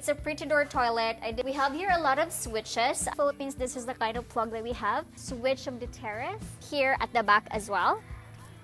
It's a pretty door toilet. We have here a lot of switches. Philippines, this is the kind of plug that we have. Switch of the terrace here at the back as well.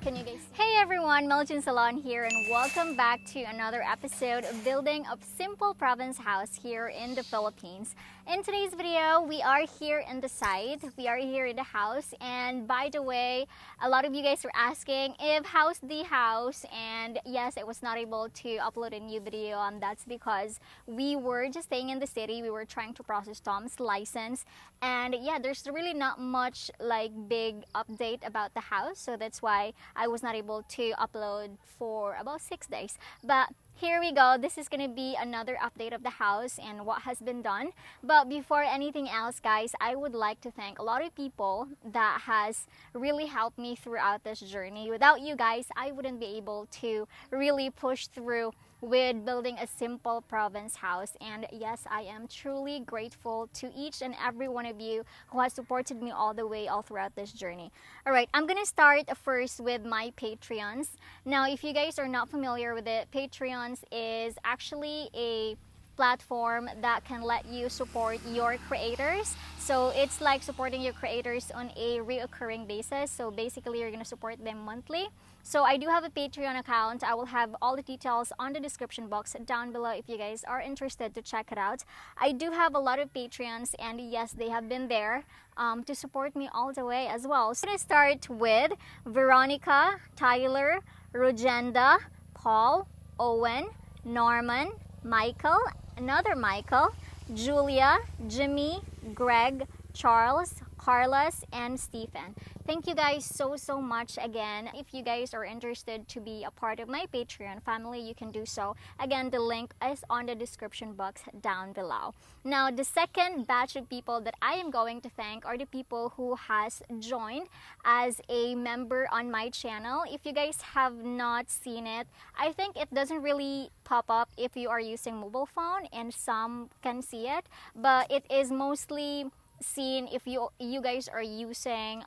Can you guys see? Hey everyone, meljeansolon here, and welcome back to another episode of building a simple province house here in the Philippines. In today's video, we are here in the site. We are here in the house, and by the way, a lot of you guys are asking if how's the house, and yes, I was not able to upload a new video, and that's because we were just staying in the city. We were trying to process Tom's license, and yeah, there's really not much like big update about the house, so that's why I was not able to upload for about 6 days. But here we go. This is gonna be another update of the house and what has been done. But before anything else, guys, I would like to thank a lot of people that has really helped me throughout this journey. Without you guys, I wouldn't be able to really push through with building a simple province house. And yes, I am truly grateful to each and every one of you who has supported me all the way, all throughout this journey. All right, I'm gonna start first with my Patreons. Now, if you guys are not familiar with it, Patreons is actually a platform that can let you support your creators. So it's like supporting your creators on a reoccurring basis. So basically, you're gonna support them monthly. So I do have a Patreon account. I will have all the details on the description box down below if you guys are interested to check it out. I do have a lot of Patreons, and yes, they have been there to support me all the way as well. So I'm gonna start with Veronica, Tyler, Rogenda, Paul, Owen, Norman, Michael, another Michael, Julia, Jimmy, Greg, Charles, Carlos, and Stephen. Thank you guys so much again. If you guys are interested to be a part of my Patreon family, you can do so. Again, the link is on the description box down below. Now, the second batch of people that I am going to thank are the people who has joined as a member on my channel. If you guys have not seen it, I think it doesn't really pop up if you are using mobile phone, and some can see it, but it is mostly seen if you guys are using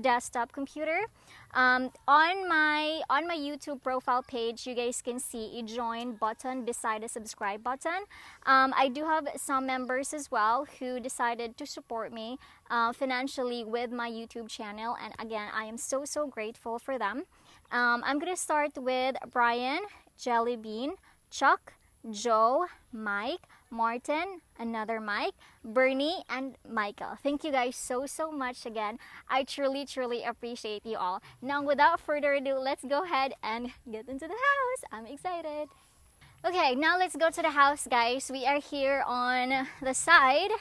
desktop computer. On my YouTube profile page, you guys can see a join button beside the subscribe button. I do have some members as well who decided to support me financially with my YouTube channel, and again, I am so grateful for them. I'm gonna start with Brian, Jellybean, Chuck, Joe, Mike, Martin, another Mike, Bernie, and Michael. Thank you guys so much again. I truly appreciate you all. Now, without further ado, let's go ahead and get into the house. I'm excited. Okay, now let's go to the house, guys. We are here on the side.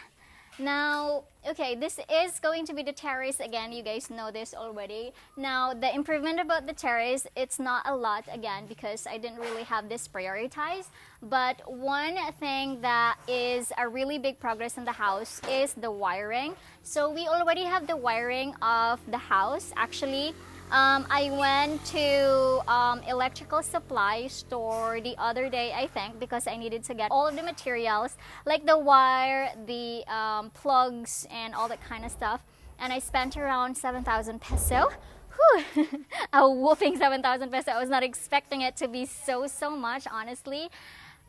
Now, okay, this is going to be the terrace again. You guys know this already. Now, the improvement about the terrace, it's not a lot again because I didn't really have this prioritized. But one thing that is a really big progress in the house is the wiring. So we already have the wiring of the house. Actually, I went to electrical supply store the other day, I think, because I needed to get all of the materials like the wire, the plugs, and all that kind of stuff. And I spent around 7,000 peso. Whew. A whooping 7,000 peso. I was not expecting it to be so much, honestly.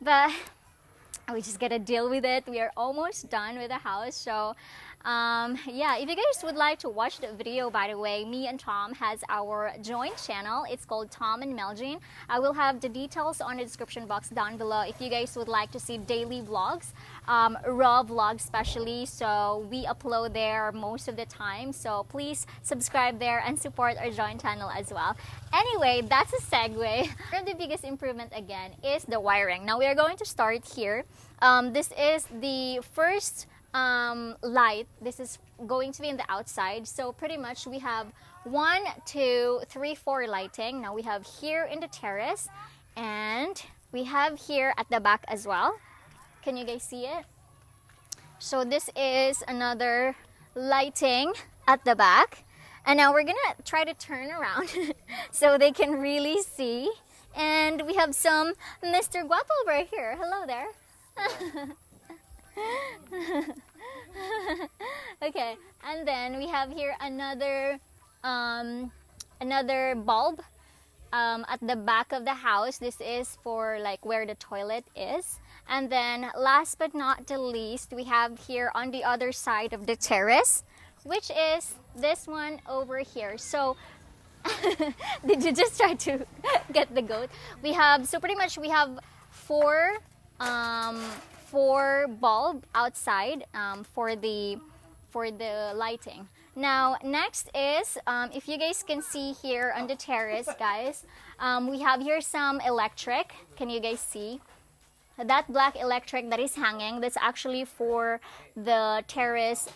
But we just gotta deal with it. We are almost done with the house. So yeah, if you guys would like to watch the video, by the way, me and Tom has our joint channel. It's called Tom and Meljean. I will have the details on the description box down below if you guys would like to see daily vlogs, raw vlogs especially. So we upload there most of the time, so please subscribe there and support our joint channel as well. Anyway, that's a segue. One of the biggest improvement again is the wiring. Now we are going to start here. This is the first light. This is going to be in the outside. So pretty much we have 1, 2, 3, 4 lighting. Now we have here in the terrace, and we have here at the back as well. Can you guys see it? So this is another lighting at the back. And now we're gonna try to turn around so they can really see. And we have some Mr. Guapo right here. Hello there. Okay, and then we have here another bulb at the back of the house. This is for like where the toilet is. And then last but not the least, we have here on the other side of the terrace, which is this one over here. So did you just try to get the goat? We have, so pretty much we have four bulb outside for the lighting. Now next is, if you guys can see here on the terrace, guys, we have here some electric. Can you guys see? That black electric that is hanging, that's actually for the terrace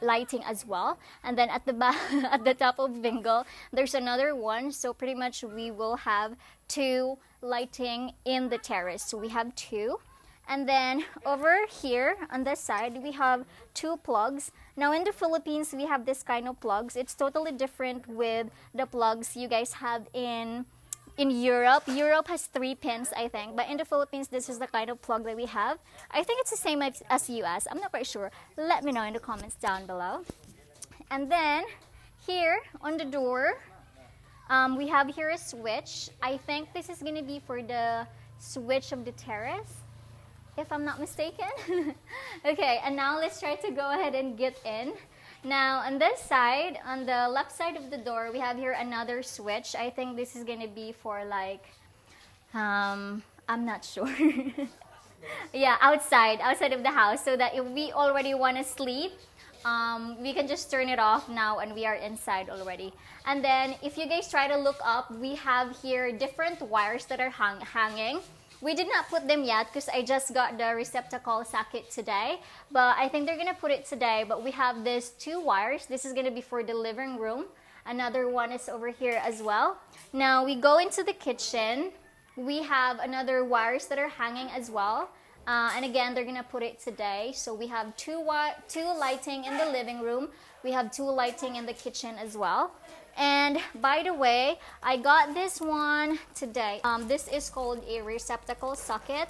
lighting as well. And then at the back, at the top of Bingo, there's another one. So pretty much we will have two lighting in the terrace. So we have two. And then over here on this side, we have two plugs. Now in the Philippines, we have this kind of plugs. It's totally different with the plugs you guys have in Europe. Europe has 3 pins, I think. But in the Philippines, this is the kind of plug that we have. I think it's the same as US. I'm not quite sure. Let me know in the comments down below. And then here on the door, we have here a switch. I think this is going to be for the switch of the terrace, if I'm not mistaken. Okay, and now let's try to go ahead and get in. Now on this side, on the left side of the door, we have here another switch. I think this is gonna be for like, I'm not sure. Yeah, outside of the house, so that if we already want to sleep, we can just turn it off now and we are inside already. And then if you guys try to look up, we have here different wires that are hanging. We did not put them yet because I just got the receptacle socket today, but I think they're gonna put it today. But we have these two wires. This is gonna be for the living room. Another one is over here as well. Now we go into the kitchen. We have another wires that are hanging as well. And again, they're gonna put it today. So we have two lighting in the living room. We have two lighting in the kitchen as well. And by the way, I got this one today. This is called a receptacle socket.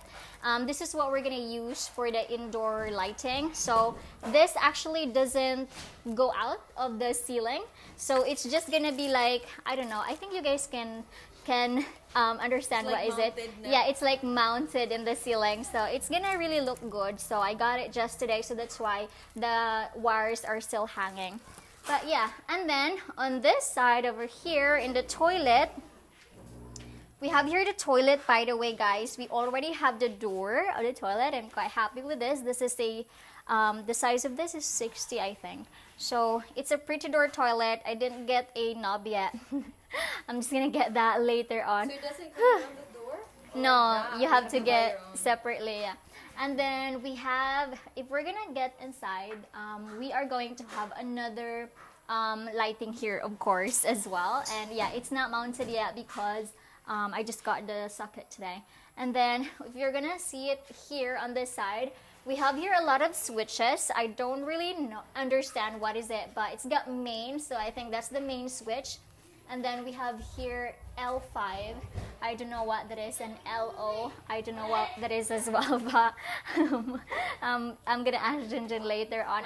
This is what we're gonna use for the indoor lighting. So this actually doesn't go out of the ceiling. So it's just gonna be like, I don't know, I think you guys can understand what is it. Yeah, it's like mounted in the ceiling. So it's gonna really look good. So I got it just today. So that's why the wires are still hanging. But yeah, and then on this side over here in the toilet, we have here the toilet, by the way, guys. We already have the door of the toilet. I'm quite happy with this. This is the size of this is 60, I think. So it's a pretty door toilet. I didn't get a knob yet. I'm just gonna get that later on. So it doesn't come on the door? No, you have to get separately, yeah. And then we have, if we're gonna get inside, we are going to have another lighting here, of course, as well. And yeah, it's not mounted yet because I just got the socket today. And then if you're gonna see it here on this side, we have here a lot of switches. I don't really understand what is it, but it's got main, so I think that's the main switch. And then we have here L5. I don't know what that is, and LO. I don't know what that is as well, but I'm gonna ask Jinjin later on.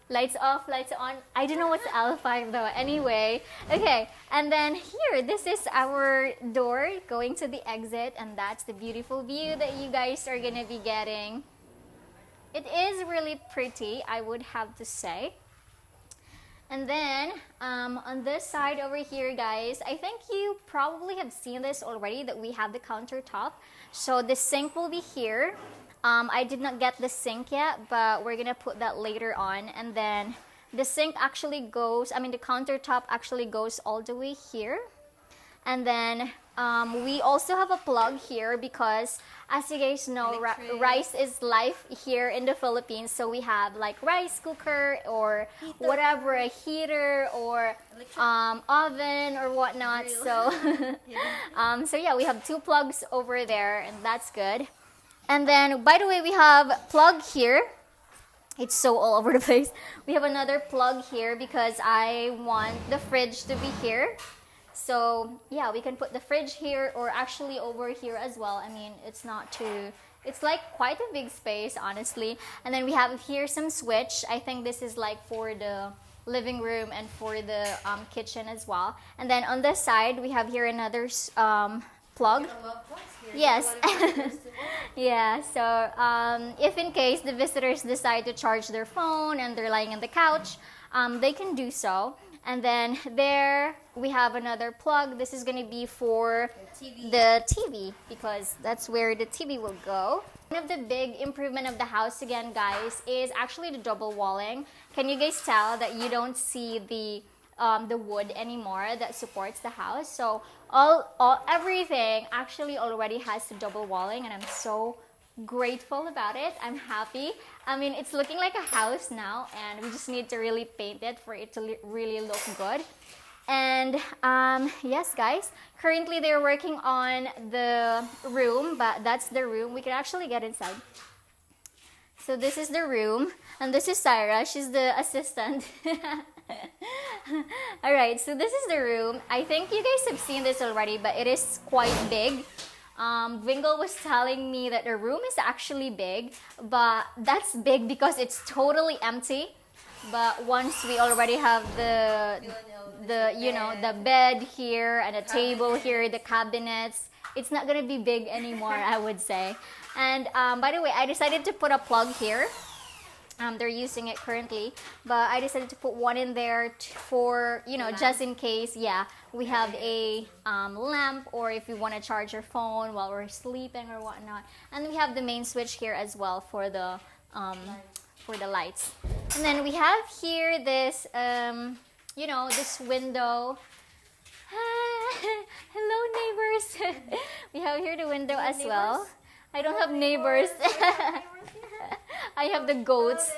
Lights off, lights on. I don't know what's L5 though. Anyway, okay. And then here, this is our door going to the exit, and that's the beautiful view that you guys are gonna be getting. It is really pretty, I would have to say. And then on this side over here, guys, I think you probably have seen this already, that we have the countertop. So the sink will be here. I did not get the sink yet, but we're gonna put that later on. And then the sink actually goes, the countertop actually goes all the way here. And then we also have a plug here because, as you guys know, rice is life here in the Philippines. So we have like rice cooker or whatever, a heater or oven or whatnot. So, so yeah, we have two plugs over there, and that's good. And then, by the way, we have plug here. It's so all over the place. We have another plug here because I want the fridge to be here. So yeah, we can put the fridge here or actually over here as well. It's not too, it's like quite a big space, honestly. And then we have here some switch. I think this is like for the living room and for the kitchen as well. And then on this side, we have here another plug. Yes. Yeah, so if in case the visitors decide to charge their phone and they're lying on the couch, they can do so. And then there we have another plug. This is going to be for the TV because that's where the TV will go. One of the big improvement of the house again, guys, is actually the double walling. Can you guys tell that you don't see the wood anymore that supports the house? So everything actually already has the double walling, and I'm so grateful about it. I'm happy. I mean, it's looking like a house now, and we just need to really paint it for it to really look good. And yes, guys, currently they're working on the room, but that's the room. We can actually get inside. So this is the room, and this is Syra. She's the assistant. All right, so this is the room. I think you guys have seen this already, but it is quite big. Vingle was telling me that the room is actually big, but that's big because it's totally empty. But once we already have the bed here and a table here, the cabinets, it's not gonna be big anymore, I would say. And by the way, I decided to put a plug here. They're using it currently, but I decided to put one in there for, just in case, we have a lamp, or if you want to charge your phone while we're sleeping or whatnot. And we have the main switch here as well for the lights. And then we have here this, this window. Hello, neighbors. We have here the window as well. I don't have neighbors. I have the goats.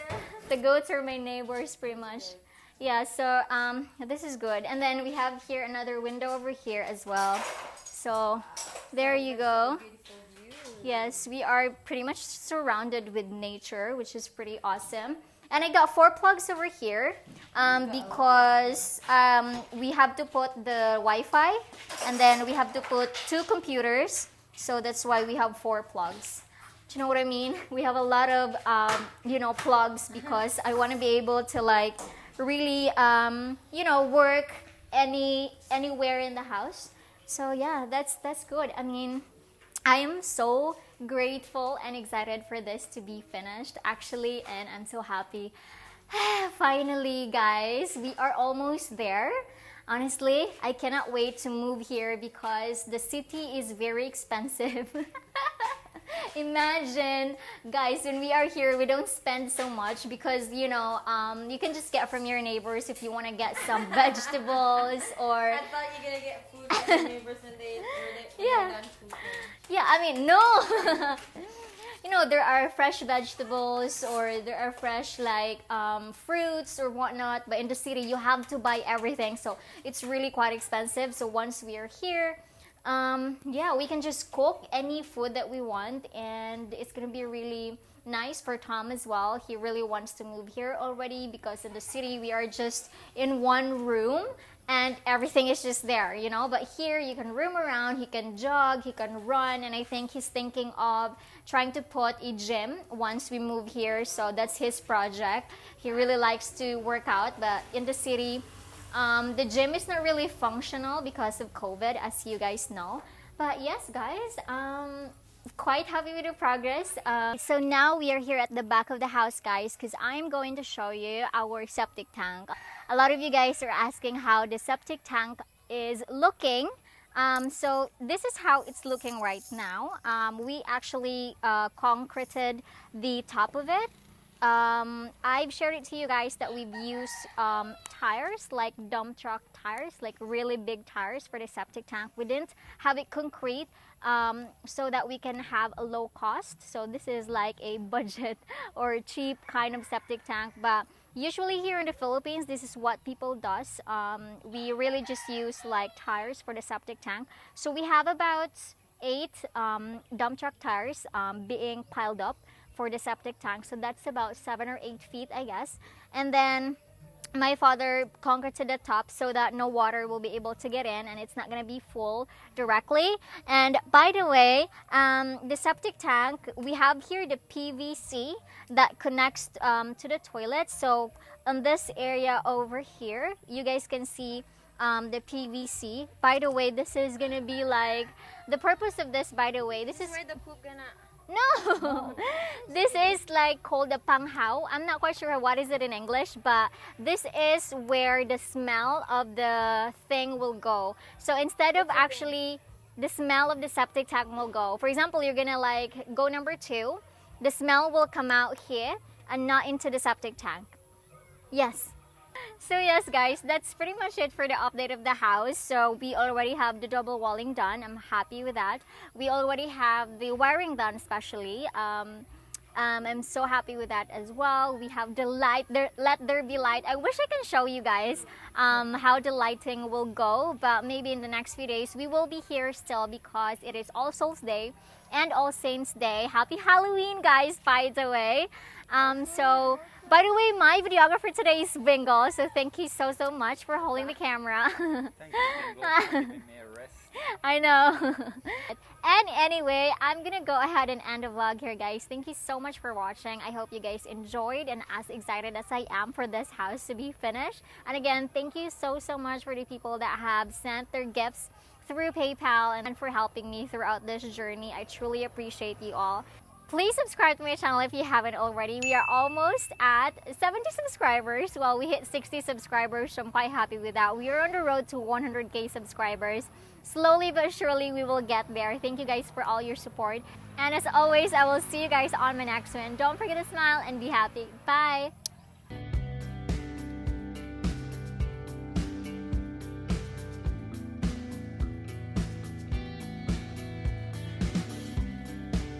The goats are my neighbors pretty much. Yeah, so this is good. And then we have here another window over here as well. So there you go. Yes, we are pretty much surrounded with nature, which is pretty awesome. And I got 4 plugs over here because we have to put the Wi-Fi, and then we have to put 2 computers. So that's why we have 4 plugs. Do you know what I mean? We have a lot of, plugs because I want to be able to really, work anywhere in the house. So yeah, that's good. I mean, I am so grateful and excited for this to be finished, actually, and I'm so happy. Finally, guys, we are almost there. Honestly, I cannot wait to move here because the city is very expensive. Imagine, guys, when we are here, we don't spend so much because, you can just get from your neighbors if you want to get some vegetables or... I thought you were going to get food from your neighbors when they're done cooking. Yeah, I mean, no. There are fresh vegetables or there are fresh fruits or whatnot, but in the city you have to buy everything, so it's really quite expensive. So once we are here, we can just cook any food that we want, and it's gonna be really nice for Tom as well. He really wants to move here already because in the city we are just in one room and everything is just there, but here you can roam around, he can jog, he can run, and I think he's thinking of trying to put a gym once we move here. So that's his project. He really likes to work out, but in the city the gym is not really functional because of COVID, as you guys know. But yes, guys, quite happy with the progress. So now we are here at the back of the house, guys, because I'm going to show you our septic tank. A lot of you guys are asking how the septic tank is looking. So this is how it's looking right now. We actually concreted the top of it. I've shared it to you guys that we've used tires, like dump truck tires, like really big tires for the septic tank. We didn't have it concrete so that we can have a low cost. So this is like a budget or cheap kind of septic tank, but usually here in the Philippines, this is what people does. We really just use like tires for the septic tank. So we have about 8 dump truck tires being piled up for the septic tank. So that's about 7 or 8 feet, I guess. And then my father concreted the top so that no water will be able to get in and it's not going to be full directly. And by the way, the septic tank, we have here the PVC that connects to the toilet. So on this area over here, you guys can see the PVC. By the way, this is going to be like, the purpose of this, by the way, this is where the poop gonna No, this is like called the panghao. I'm not quite sure what is it in English, but this is where the smell of the thing will go. So instead of actually the smell of the septic tank will go. For example, you're gonna like go number 2, the smell will come out here and not into the septic tank. Yes. So yes guys, that's pretty much it for the update of the house. So we already have the double walling done. I'm happy with that. We already have the wiring done, especially. I'm so happy with that as well. We have the light, let there be light. I wish I can show you guys how the lighting will go, but maybe in the next few days we will be here still because it is All Souls Day and All Saints Day. Happy Halloween guys, by the way. So by the way, my videographer today is Bingo, so thank you so much for holding the camera. Thank you, Bingo, for giving me a rest. I know. And anyway, I'm gonna go ahead and end the vlog here guys. Thank you so much for watching. I hope you guys enjoyed and as excited as I am for this house to be finished. And again, thank you so much for the people that have sent their gifts through PayPal and for helping me throughout this journey. I truly appreciate you all. Please subscribe to my channel if you haven't already. We are almost at 70 subscribers. Well, we hit 60 subscribers, so I'm quite happy with that. We are on the road to 100k subscribers. Slowly but surely we will get there. Thank you guys for all your support. And as always, I will see you guys on my next one. Don't forget to smile and be happy. Bye!